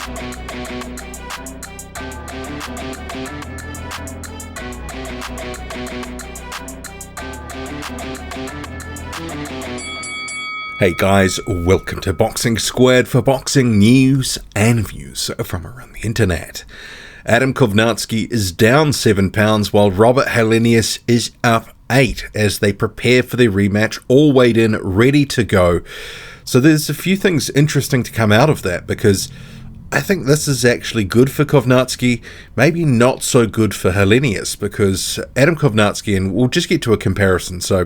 Hey guys, welcome to Boxing Squared for boxing news and views from around the internet. Adam Kownacki is down 7 pounds while Robert Helenius is up 8 as they prepare for their rematch, all weighed in, ready to go. So there's a few things interesting to come out of that, because I think this is actually good for Kownacki, maybe not so good for Helenius, because Adam Kownacki, and we'll just get to a comparison. So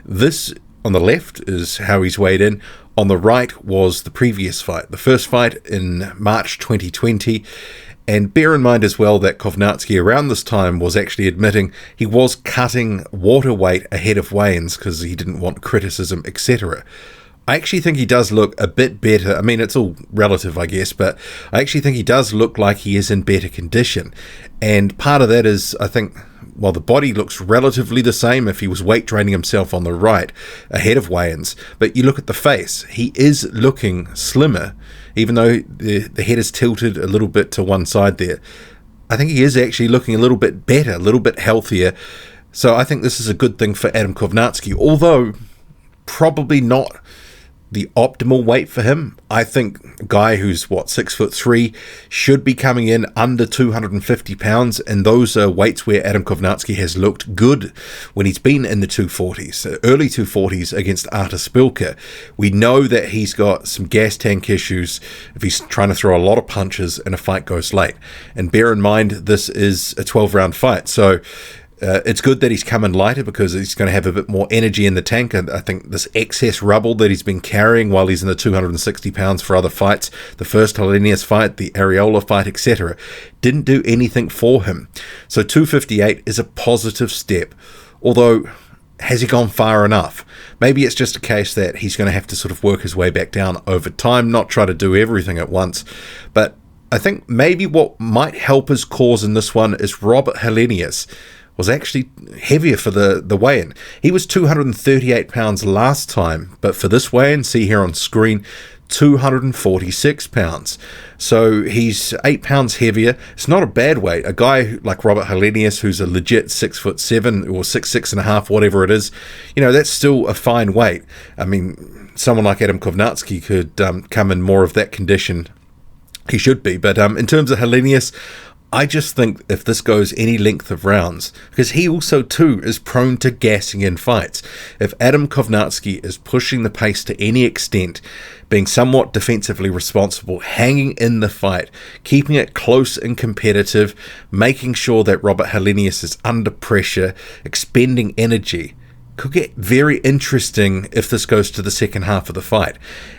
this on the left is how he's weighed in. On the right was the previous fight, the first fight in March 2020. And bear in mind as well that Kownacki around this time was actually admitting he was cutting water weight ahead of weigh-ins because he didn't want criticism, etc. I actually think he does look a bit better. I mean, it's all relative, I guess, but I actually think he does look like he is in better condition. And part of that is, I think, while the body looks relatively the same if he was weight training himself on the right ahead of weigh-ins, but you look at the face, he is looking slimmer, even though the head is tilted a little bit to one side there. I think he is actually looking a little bit better, a little bit healthier. So I think this is a good thing for Adam Kownacki, although probably not the optimal weight for him. I think a guy who's 6'3" should be coming in under 250 pounds, and those are weights where Adam Kownacki has looked good when he's been in the 240s, early 240s against Artur Spilka. We know that he's got some gas tank issues if he's trying to throw a lot of punches and a fight goes late. And bear in mind, this is a 12-round fight, so it's good that he's coming lighter because he's going to have a bit more energy in the tank. And I think this excess rubble that he's been carrying while he's in the 260 pounds for other fights, the first Helenius fight, the Areola fight, etc., didn't do anything for him. So 258 is a positive step, although has he gone far enough? Maybe it's just a case that he's going to have to sort of work his way back down over time, not try to do everything at once. But I think maybe what might help his cause in this one is Robert Helenius was actually heavier for the weigh-in. He was 238 pounds last time, but for this weigh-in, see here on screen, 246 pounds. So he's 8 pounds heavier. It's not a bad weight. A guy like Robert Helenius, who's a legit 6'7" or 6'6.5", whatever it is, that's still a fine weight. I mean, someone like Adam Kownacki could come in more of that condition. He should be. But in terms of Helenius, I just think if this goes any length of rounds, because he also too is prone to gassing in fights, if Adam Kownacki is pushing the pace to any extent, being somewhat defensively responsible, hanging in the fight, keeping it close and competitive, making sure that Robert Helenius is under pressure, expending energy, could get very interesting if this goes to the second half of the fight.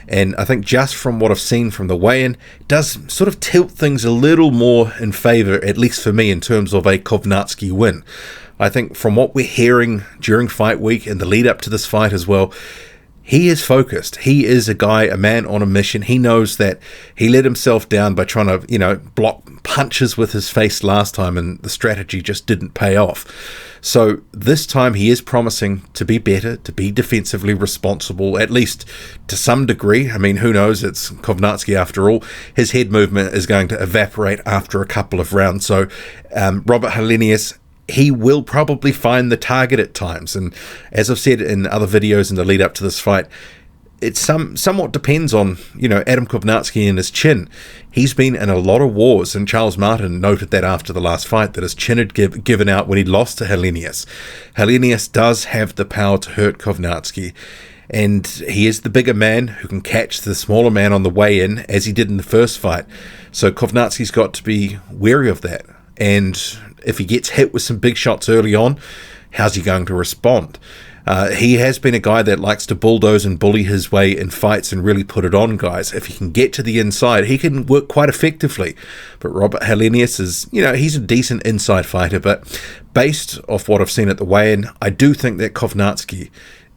And I think just from what I've seen from the weigh-in, it does sort of tilt things a little more in favour, at least for me, in terms of a Kownacki win. I think from what we're hearing during fight week and the lead up to this fight as well, he is focused. He is a guy, a man on a mission. He knows that he let himself down by trying to, block punches with his face last time, and the strategy just didn't pay off. So this time he is promising to be better, to be defensively responsible, at least to some degree. I mean, who knows? It's Kownacki after all. His head movement is going to evaporate after a couple of rounds. So Robert Helenius, he will probably find the target at times. And as I've said in other videos in the lead up to this fight, it somewhat depends on, Adam Kownacki and his chin. He's been in a lot of wars, and Charles Martin noted that after the last fight, that his chin had given out when he lost to Helenius. Helenius does have the power to hurt Kownacki, and he is the bigger man who can catch the smaller man on the way in, as he did in the first fight. So Kownacki's got to be wary of that. And if he gets hit with some big shots early on, how's he going to respond? He has been a guy that likes to bulldoze and bully his way in fights and really put it on guys. If he can get to the inside, he can work quite effectively. But Robert Helenius is, he's a decent inside fighter. But based off what I've seen at the weigh-in, I do think that Kownacki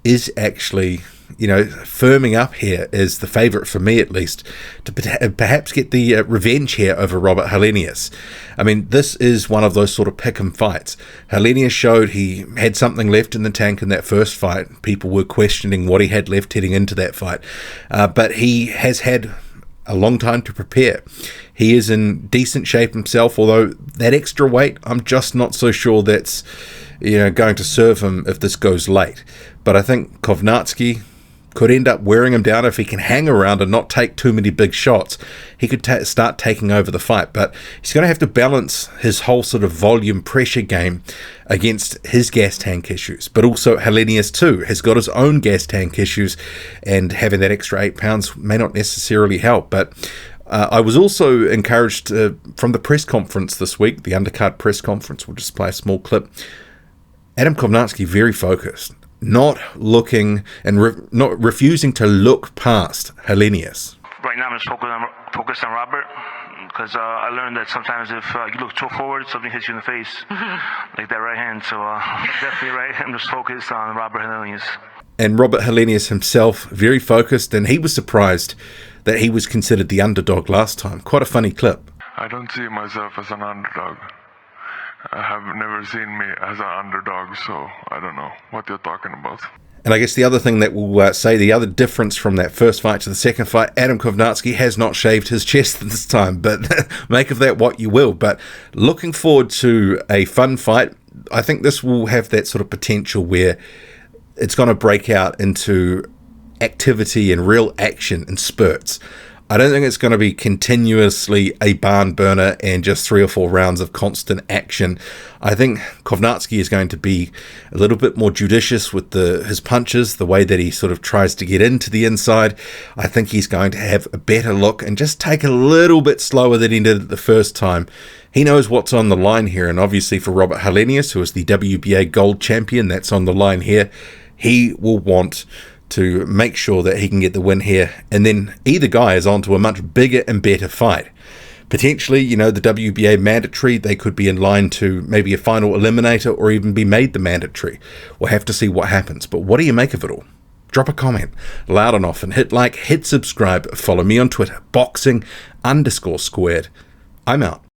is actually, firming up here as the favourite, for me at least, to perhaps get the revenge here over Robert Helenius. I mean, this is one of those sort of pick-em fights. Helenius showed he had something left in the tank in that first fight. People were questioning what he had left heading into that fight. But he has had a long time to prepare. He is in decent shape himself, although that extra weight, I'm just not so sure that's going to serve him if this goes late. But I think Kownacki could end up wearing him down if he can hang around and not take too many big shots. He could start taking over the fight, but he's going to have to balance his whole sort of volume pressure game against his gas tank issues. But also Helenius too has got his own gas tank issues, and having that extra 8 pounds may not necessarily help. But I was also encouraged from the press conference this week, the undercard press conference. We'll just play a small clip. Adam Kownacki very focused, not looking and not refusing to look past Helenius. Right now I'm just focused on Robert, because I learned that sometimes if you look too forward, something hits you in the face, like that right hand. So definitely right, I'm just focused on Robert Helenius. And Robert Helenius himself, very focused, and he was surprised that he was considered the underdog last time. Quite a funny clip. I don't see myself as an underdog. I have never seen me as an underdog, so I don't know what you're talking about. And I guess the other thing that we'll say, the other difference from that first fight to the second fight, Adam Kownacki has not shaved his chest this time, but make of that what you will. But looking forward to a fun fight. I think this will have that sort of potential where it's going to break out into activity and real action in spurts. I don't think it's going to be continuously a barn burner and just 3 or 4 rounds of constant action. I think Kownacki is going to be a little bit more judicious with his punches, the way that he sort of tries to get into the inside. I think he's going to have a better look and just take a little bit slower than he did the first time. He knows what's on the line here, and obviously for Robert Helenius, who is the WBA gold champion, that's on the line here. He will want to make sure that he can get the win here, and then either guy is on to a much bigger and better fight. Potentially, the WBA mandatory, they could be in line to maybe a final eliminator or even be made the mandatory. We'll have to see what happens, but what do you make of it all? Drop a comment, loud and often, hit like, hit subscribe, follow me on Twitter, boxing_squared. I'm out.